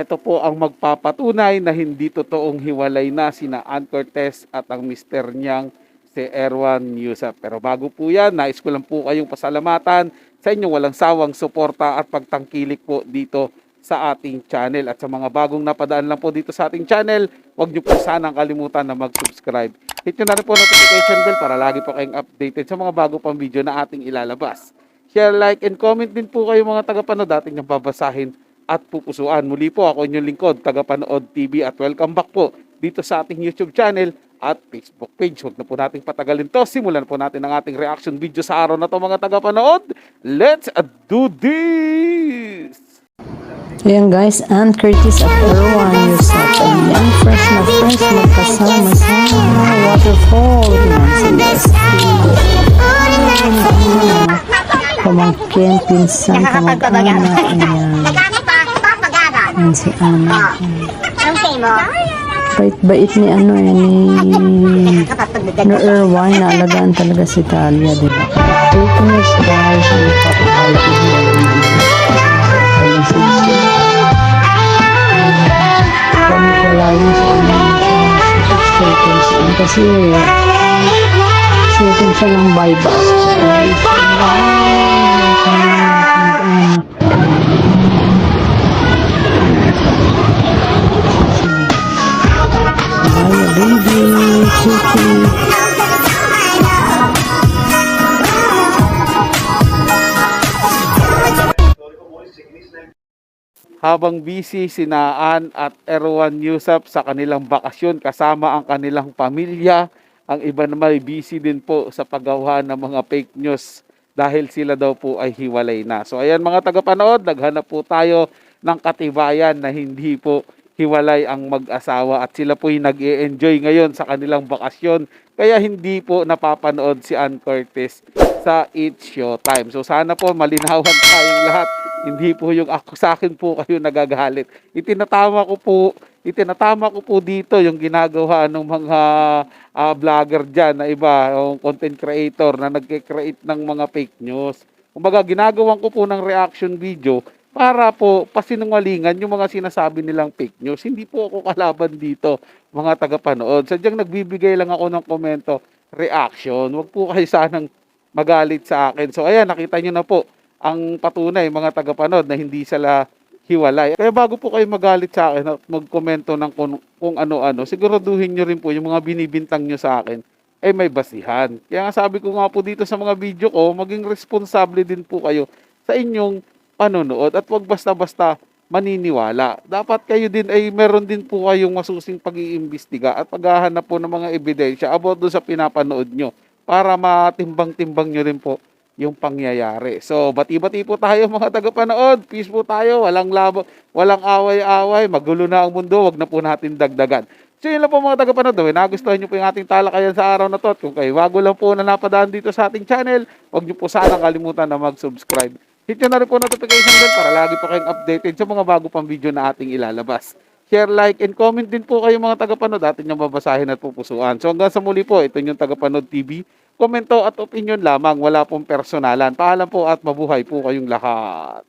ito po ang magpapatunay na hindi totoong hiwalay na sina Ann Cortez at ang mister niyang si Erwan Heussaff. Pero bago po yan, nais ko lang po kayong pasalamatan sa inyong walang sawang suporta at pagtangkilik po dito sa ating channel. At sa mga bagong napadaan lang po dito sa ating channel, huwag niyo po sanang kalimutan na mag-subscribe. Hit nyo na rin po notification bell para lagi po kayong updated sa mga bago pang video na ating ilalabas. Share, like, and comment din po kayo mga tagapanood, ating niyang babasahin at pupusuan. Muli po ako inyong lingkod, Tagapanood TV, at welcome back po dito sa ating YouTube channel at Facebook page. Huwag na po nating patagalin to. Simulan po natin ang ating reaction video sa araw na to mga tagapanood. Let's do this! Ayan guys, Ann Curtis at Erwan Heussaff. Ayan, fresh na fresh, magkasama sa waterfall. Ayan, pamangkin, pinsan, kamag-anak. Ayan. Ayan si Anna. Bait-bait ni ano yan, ni Erwan, naalagaan talaga si Talia, diba? 18 years guys, ang ipapabalik niya. Kami kalayo sa seconds kasi seconds siya ng bypass. Baby, cookie. Habang busy sina Ann at Erwan Heussaff sa kanilang bakasyon kasama ang kanilang pamilya, ang iba naman busy din po sa paggawa ng mga fake news dahil sila daw po ay hiwalay na. So ayan mga tagapanood, naghanap po tayo ng katibayan na hindi po hiwalay ang mag-asawa at sila po ay nag-e-enjoy ngayon sa kanilang bakasyon. Kaya hindi po napapanood si Ann Curtis sa It's Showtime. So sana po malinawan tayong lahat. Hindi po yung ako sa akin po kayo nagagalit. Itinatama ko po dito yung ginagawa ng mga vlogger dyan na iba, yung content creator na nagke-create ng mga fake news. Kumbaga ginagawan ko po ng reaction video para po pasinungalingan yung mga sinasabi nilang fake news. Hindi po ako kalaban dito, mga tagapanood. Sadyang nagbibigay lang ako ng komento, reaction. Huwag po kayo sanang magalit sa akin. So ayan, nakita nyo na po ang patunay mga tagapanood na hindi sila hiwalay. Kaya bago po kayo magalit sa akin at magkomento ng kung ano-ano, siguraduhin nyo rin po yung mga binibintang nyo sa akin ay may basihan. Kaya nga sabi ko nga po dito sa mga video ko, maging responsable din po kayo sa inyong panonood at wag basta-basta maniniwala. Dapat kayo din ay meron din po kayong masusing pag-iimbestiga at paghahanap po ng mga ebidensya about doon sa pinapanood nyo para matimbang-timbang nyo rin po yung pangyayari. So, bati-bati po tayo mga tagapanood. Peace po tayo. Walang labo, walang away-away. Magulo na ang mundo. Wag na po natin dagdagan. So, yun lang po mga tagapanood. Nagustuhan nyo po yung ating talakayan sa araw na to. At kung kayo bago lang po na napadaan dito sa ating channel, wag nyo po sana kalimutan na mag-subscribe. Hit nyo na rin po notification bell para lagi po kayong updated sa mga bago pang video na ating ilalabas. Share, like, and comment din po kayo mga tagapanood. Atin yung babasahin at pupusuan. So, hanggang sa muli po, ito yung Tagapanood TV. Komento at opinion lamang, wala pong personalan. Paalam po at mabuhay po kayong lahat.